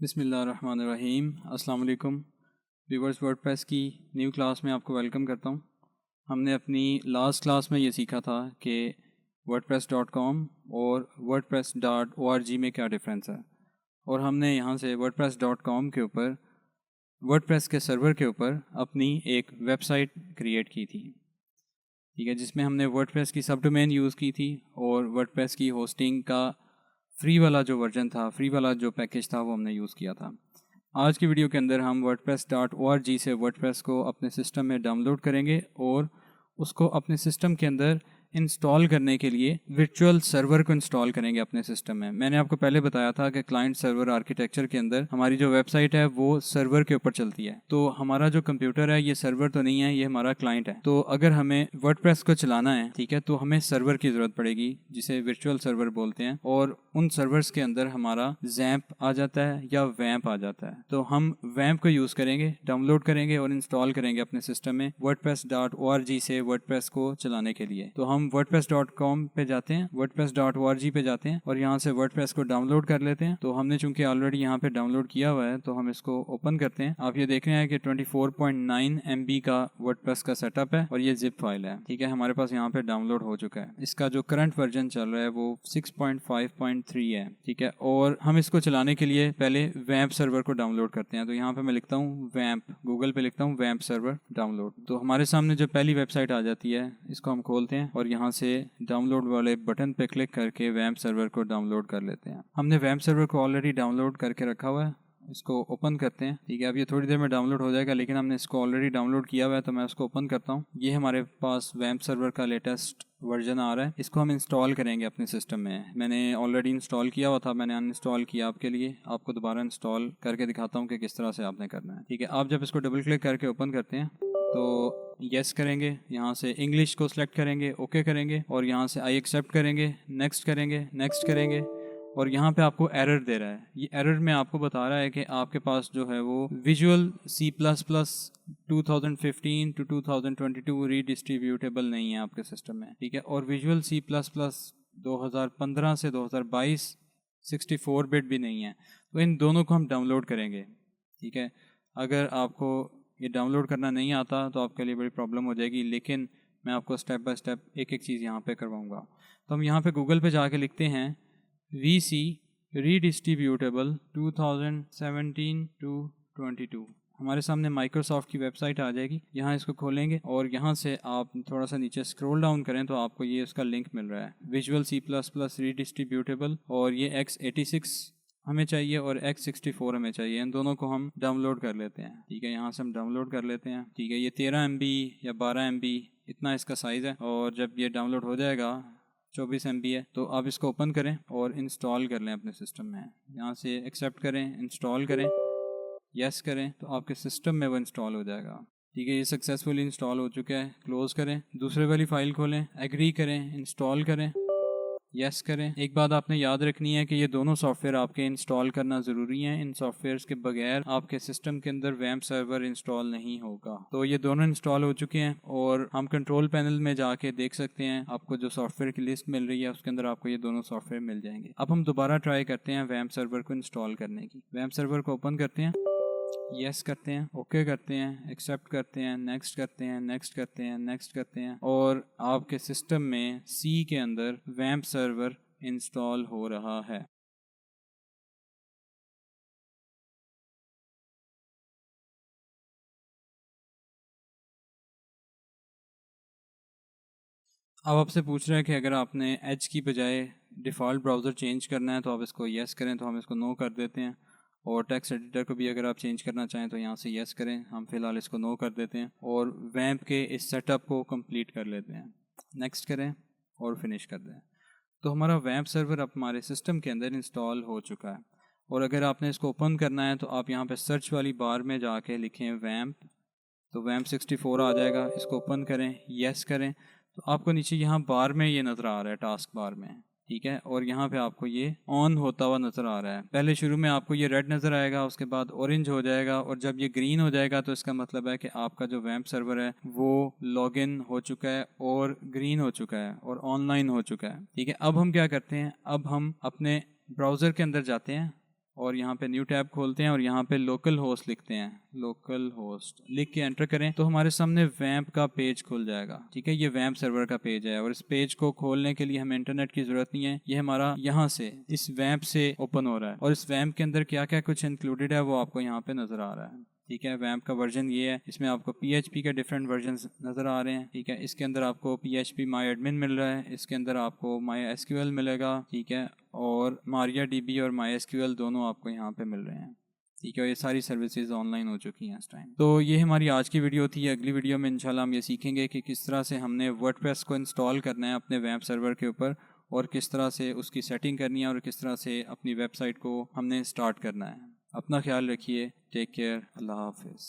बिस्मिल्लाहिर्रहमानिर्रहीम। अस्सलाम वालेकुम व्यूअर्स, वर्डप्रेस की न्यू क्लास में आपको वेलकम करता हूँ। हमने अपनी लास्ट क्लास में ये सीखा था कि wordpress.com और wordpress.org में क्या डिफरेंस है, और हमने यहाँ से wordpress.com के ऊपर वर्डप्रेस के सर्वर के ऊपर अपनी एक वेबसाइट क्रिएट की थी, ठीक है, जिसमें हमने वर्डप्रेस की सब डोमेन यूज़ की थी और वर्डप्रेस की होस्टिंग का फ्री वाला जो वर्जन था, फ्री वाला जो पैकेज था, वो हमने यूज़ किया था। आज की वीडियो के अंदर हम wordpress.org से वर्डप्रेस को अपने सिस्टम में डाउनलोड करेंगे और उसको अपने सिस्टम के अंदर इंस्टॉल करने के लिए वर्चुअल सर्वर को इंस्टॉल करेंगे अपने सिस्टम में। मैंने आपको पहले बताया था कि क्लाइंट सर्वर आर्किटेक्चर के अंदर हमारी जो वेबसाइट है वो सर्वर के ऊपर चलती है, तो हमारा जो कंप्यूटर है ये सर्वर तो नहीं है, ये हमारा क्लाइंट है। तो अगर हमें वर्डप्रेस को चलाना है, ठीक है, तो हमें सर्वर की ज़रूरत पड़ेगी जिसे वर्चुअल सर्वर बोलते हैं, और उन सर्वर्स के अंदर हमारा जैम्प आ जाता है या वैम्प आ जाता है। तो हम वैम्प को यूज़ करेंगे, डाउनलोड करेंगे और इंस्टॉल करेंगे अपने सिस्टम में wordpress.org से वर्डप्रेस को चलाने के लिए। तो हम wordpress.com पे जाते हैं, wordpress.org पे जाते हैं और यहाँ से वर्डप्रेस को डाउनलोड कर लेते हैं। तो हमने चूंकि ऑलरेडी यहाँ पे डाउनलोड किया हुआ है तो हम इसको ओपन करते हैं। आप ये देख रहे हैं कि 24.9 MB का वर्डप्रेस का सेटअप है और ये जिप फाइल है, ठीक है, हमारे पास यहाँ पे डाउनलोड हो चुका है। इसका जो करंट वर्जन चल रहा है वो 6.5.3 है, ठीक है। और हम इसको चलाने के लिए पहले वैम्प सर्वर को डाउनलोड करते हैं। तो यहाँ पे मैं लिखता हूँ वैम्प, गूगल पे लिखता हूँ वैम्प सर्वर डाउनलोड। तो हमारे सामने जो पहली वेबसाइट आ जाती है इसको हम खोलते हैं और यहाँ से डाउनलोड वाले बटन पे क्लिक करके वैम्प सर्वर को डाउनलोड कर लेते हैं। हमने वैम्प सर्वर को ऑलरेडी डाउनलोड करके रखा हुआ है, इसको ओपन करते हैं, ठीक है। अब ये थोड़ी देर में डाउनलोड हो जाएगा, लेकिन हमने इसको ऑलरेडी डाउनलोड किया हुआ है तो मैं उसको ओपन करता हूँ। ये हमारे पास वैम्प सर्वर का लेटेस्ट वर्जन आ रहा है, इसको हम इंस्टॉल करेंगे अपने सिस्टम में। मैंने ऑलरेडी इंस्टॉल किया हुआ था, मैंने अनइंस्टॉल किया आपके लिए, आपको दोबारा इंस्टॉल करके दिखाता हूँ कि किस तरह से आपने करना है, ठीक है। आप जब इसको डबल क्लिक करके ओपन करते हैं तो यस करेंगे, यहाँ से इंग्लिश को सिलेक्ट करेंगे, ओके करेंगे और यहाँ से आई एक्सेप्ट करेंगे, नेक्स्ट करेंगे, नेक्स्ट करेंगे, और यहाँ पे आपको एरर दे रहा है। ये एरर में आपको बता रहा है कि आपके पास जो है वो विजुअल C++ 2015 to 2022 रीडिस्ट्रीब्यूटेबल नहीं है आपके सिस्टम में, ठीक है। और विजुअल C++ 2015 से 2022 64 बिट भी नहीं है। तो इन दोनों को हम डाउनलोड करेंगे, ठीक है। अगर आपको ये डाउनलोड करना नहीं आता तो आपके लिए बड़ी प्रॉब्लम हो जाएगी, लेकिन मैं आपको स्टेप बाय स्टेप एक एक चीज़ यहाँ पे करवाऊँगा। तो हम यहाँ पे गूगल पे जाके लिखते हैं VC रीडिस्ट्रीब्यूटेबल 2017 to 22। हमारे सामने माइक्रोसॉफ्ट की वेबसाइट आ जाएगी, यहाँ इसको खोलेंगे और यहाँ से आप थोड़ा सा नीचे स्क्रॉल डाउन करें तो आपको ये उसका लिंक मिल रहा है, विजुअल C++ रीडिस्ट्रीब्यूटेबल, और ये x86 हमें चाहिए और x64 हमें चाहिए। इन दोनों को हम डाउनलोड कर लेते हैं, ठीक है। यहाँ से हम डाउनलोड कर लेते हैं, ठीक है। ये 13 MB या 12 MB इतना इसका साइज़ है, और जब ये डाउनलोड हो जाएगा 24 MB है, तो आप इसको ओपन करें और इंस्टॉल कर लें अपने सिस्टम में। यहाँ से एक्सेप्ट करें, इंस्टॉल करें, यस करें, तो आपके सिस्टम में वो इंस्टॉल हो जाएगा, ठीक है। ये सक्सेसफुली इंस्टॉल हो चुका है। क्लोज़ करें, दूसरे वाली फ़ाइल खोलें, एग्री करें, इंस्टॉल करें, यस करें। एक बात आपने याद रखनी है कि ये दोनों सॉफ्टवेयर आपके इंस्टॉल करना ज़रूरी है। इन सॉफ्टवेयर्स के बगैर आपके सिस्टम के अंदर वैम्प सर्वर इंस्टॉल नहीं होगा। तो ये दोनों इंस्टॉल हो चुके हैं और हम कंट्रोल पैनल में जाके देख सकते हैं, आपको जो सॉफ्टवेयर की लिस्ट मिल रही है उसके अंदर आपको ये दोनों सॉफ्टवेयर मिल जाएंगे। अब हम दोबारा ट्राई करते हैं वैम्प सर्वर को इंस्टॉल करने की। वैम्प सर्वर को ओपन करते हैं, यस करते हैं, ओके करते हैं, एक्सेप्ट करते हैं, नेक्स्ट करते हैं, नेक्स्ट करते हैं, नेक्स्ट करते हैं, और आपके सिस्टम में C के अंदर वैम्प सर्वर इंस्टॉल हो रहा है। अब आपसे पूछ रहा है कि अगर आपने एज की बजाय डिफ़ॉल्ट ब्राउज़र चेंज करना है तो आप इसको यस करें, तो हम इसको नो कर देते हैं। और टेक्स्ट एडिटर को भी अगर आप चेंज करना चाहें तो यहाँ से यस करें, हम फ़िलहाल इसको नो कर देते हैं और वैम्प के इस सेटअप को कंप्लीट कर लेते हैं। नेक्स्ट करें और फिनिश कर दें। तो हमारा वैम्प सर्वर अब हमारे सिस्टम के अंदर इंस्टॉल हो चुका है। और अगर आपने इसको ओपन करना है तो आप यहाँ पे सर्च वाली बार में जाके लिखें वैम्प, तो वैम्प 64 आ जाएगा। इसको ओपन करें, यस करें, तो आपको नीचे यहाँ बार में ये नज़र आ रहा है, टास्क बार में, ठीक है। और यहाँ पे आपको ये ऑन होता हुआ नज़र आ रहा है। पहले शुरू में आपको ये रेड नज़र आएगा, उसके बाद ऑरेंज हो जाएगा, और जब ये ग्रीन हो जाएगा तो इसका मतलब है कि आपका जो वैम्प सर्वर है वो लॉगिन हो चुका है और ग्रीन हो चुका है और ऑनलाइन हो चुका है, ठीक है। अब हम क्या करते हैं, अब हम अपने ब्राउज़र के अंदर जाते हैं और यहाँ पे न्यू टैब खोलते हैं और यहाँ पे लोकल होस्ट लिखते हैं, लोकल होस्ट लिख के एंटर करें तो हमारे सामने वैम्प का पेज खुल जाएगा। ठीक है, ये वैम्प सर्वर का पेज है और इस पेज को खोलने के लिए हमें इंटरनेट की ज़रूरत नहीं है, ये हमारा यहाँ से इस वैम्प से ओपन हो रहा है और इस वैम्प के अंदर क्या क्या कुछ इंक्लूडेड है वो आपको यहाँ पे नज़र आ रहा है। ठीक है, वैम्प का वर्जन ये है, इसमें आपको PHP के डिफरेंट वर्जन्स नज़र आ रहे हैं। ठीक है, इसके अंदर आपको PHP MyAdmin मिल रहा है, इसके अंदर आपको MySQL मिलेगा। ठीक है, और MariaDB और MySQL दोनों आपको यहाँ पे मिल रहे हैं। ठीक है, ये सारी सर्विसेज ऑनलाइन हो चुकी हैं इस टाइम। तो ये हमारी आज की वीडियो थी। अगली वीडियो में इंशाल्लाह हम ये सीखेंगे कि किस तरह से हमने वर्डप्रेस को इंस्टॉल करना है अपने वेब सर्वर के ऊपर और किस तरह से उसकी सेटिंग करनी है और किस तरह से अपनी वेबसाइट को हमने स्टार्ट करना है। अपना ख्याल रखिए, टेक केयर, अल्लाह हाफिज़।